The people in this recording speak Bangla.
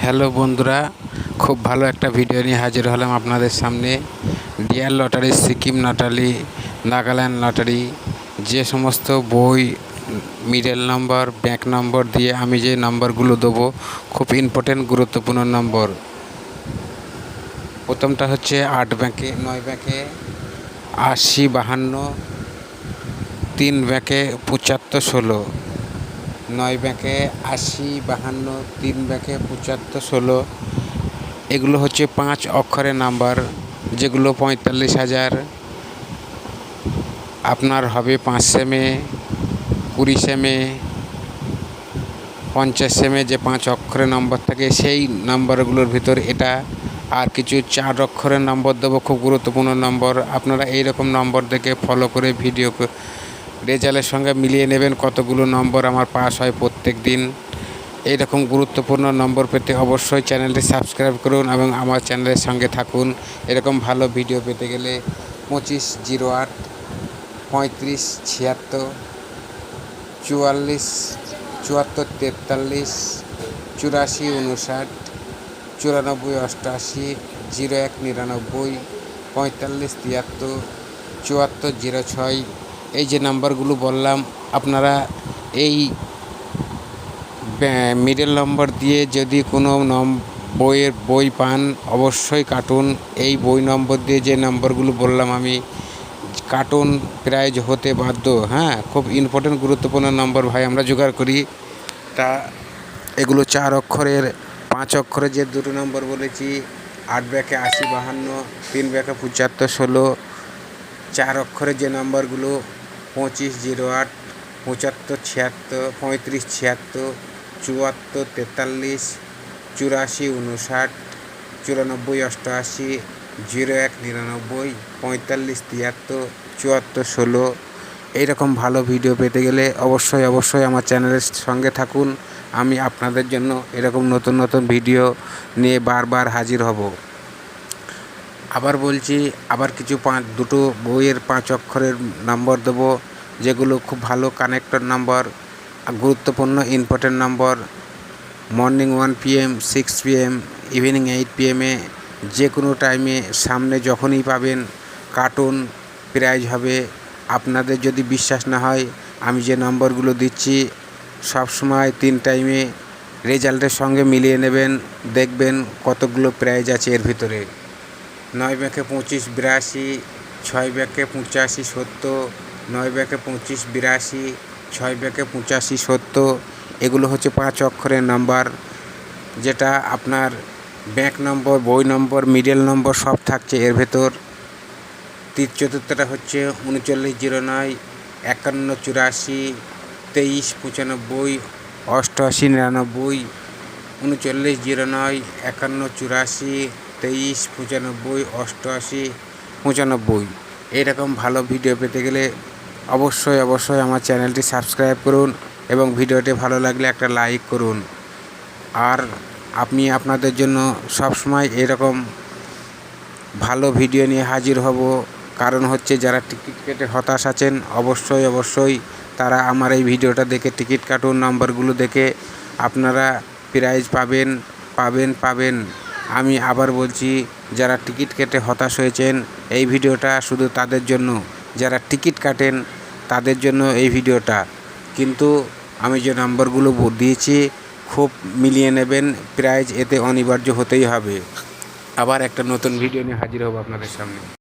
হ্যালো বন্ধুরা, খুব ভালো একটা ভিডিও নিয়ে হাজির হলাম আপনাদের সামনে। Dear lottery, Sikkim lottery, Nagaland lottery, যে সমস্ত বই মিডল নম্বর, ব্যাংক নম্বর দিয়ে আমি যে নম্বরগুলো দেবো, খুব ইম্পর্টেন্ট গুরুত্বপূর্ণ নম্বর। প্রথমটা হচ্ছে 8 ব্যাংকে, 9 ব্যাংকে 80 52, 3 ব্যাংকে 75 16, 9 ব্যাংকে 80 52, 3 ব্যাংকে 75 16। এগুলো হচ্ছে 5 অক্ষরের নাম্বার, যেগুলো 45,000 আপনার হবে। 5 সেমে, 20 সেমে, 50 সেমে যে 5 অক্ষরের নম্বর থাকে, সেই নাম্বারগুলোর ভিতর এটা। আর কিছু 4 অক্ষরের নম্বর দেবো, খুব গুরুত্বপূর্ণ নম্বর। আপনারা এইরকম নম্বর দেখে ফলো করে ভিডিও রেজাল্টের সঙ্গে মিলিয়ে নেবেন কতগুলো নম্বর আমার পাস হয় প্রত্যেক দিন। এইরকম গুরুত্বপূর্ণ নম্বর পেতে অবশ্যই চ্যানেলটি সাবস্ক্রাইব করুন এবং আমার চ্যানেলের সঙ্গে থাকুন। এরকম ভালো ভিডিও পেতে গেলে 2508 35 76 44 74 43 84 59 94 88 01 99 45 73 74 06। এই যে নাম্বারগুলো বললাম, আপনারা এই মিডল নম্বর দিয়ে যদি কোনো বই পান, অবশ্যই কাটুন। এই বই নম্বর দিয়ে যে নম্বরগুলো বললাম আমি, কাটুন প্রাইজ হতে বাধ্য। হ্যাঁ, খুব ইম্পর্টেন্ট গুরুত্বপূর্ণ নম্বর ভাই আমরা জোগাড় করি। তা এগুলো 4 অক্ষরের, 5 অক্ষরের যে দুটো নম্বর বলেছি, 8 ব্যাকে 80 52, 3 ব্যাকে 75 16। 4 অক্ষরের যে নম্বরগুলো 2508 75 76 35 76 74 43 84 59 94 88 01 99 45 73 74 16। এইরকম ভালো ভিডিও পেতে গেলে অবশ্যই আমার চ্যানেলের সঙ্গে থাকুন। আমি আপনাদের জন্য এরকম নতুন ভিডিও নিয়ে বারবার হাজির হব। আবার বলছি, আবার কিছু দুটো বইয়ের 5 অক্ষরের নম্বর দেবো, যেগুলো খুব ভালো কানেক্টর নাম্বার, গুরুত্বপূর্ণ important number. Morning 1 PM, 6 PM, evening 8 PM, যে কোনো টাইমে সামনে যখনই পাবেন কার্টুন প্রাইজ হবে। আপনাদের যদি বিশ্বাস না হয়, আমি যে নম্বরগুলো দিচ্ছি সবসময় 3 টাইমে রেজাল্টের সঙ্গে মিলিয়ে নেবেন, দেখবেন কতগুলো প্রাইজ আছে এর ভিতরে। 9 ব্যাকে 25 82, 6 ব্যাকে 85 70, 9 ব্যাকে 25 82, 6 ব্যাকে 85 70। এগুলো হচ্ছে 5 অক্ষরের নাম্বার, যেটা আপনার ব্যাংক নম্বর, বই নম্বর, মিডল নম্বর সব থাকছে এর ভেতর। চতুর্থটা হচ্ছে 3909 51 84 23 95 88 99, 3909 51 84 23 95 88 95। এইরকম ভালো ভিডিও পেতে গেলে অবশ্যই আমার চ্যানেলটি সাবস্ক্রাইব করুন এবং ভিডিওটি ভালো লাগলে একটা লাইক করুন। আর আমি আপনাদের জন্য সবসময় এরকম ভালো ভিডিও নিয়ে হাজির হব। কারণ হচ্ছে, যারা টিকিট কেটে হতাশ আছেন, অবশ্যই তারা আমার এই ভিডিওটা দেখে টিকিট কাটুন। নাম্বারগুলো দেখে আপনারা প্রাইজ পাবেন। আমি আবার বলছি, যারা টিকিট কেটে হতাশ হয়েছেন, এই ভিডিওটা শুধু তাদের জন্য। যারা টিকিট কাটেন তাদের জন্য এই ভিডিওটা। কিন্তু আমি যে নাম্বারগুলো দিয়েছি খুব মিলিয়ে নেবেন, প্রাইজ এতে অনিবার্য হতেই হবে। আবার একটা নতুন ভিডিও নিয়ে হাজির হব আপনাদের সামনে।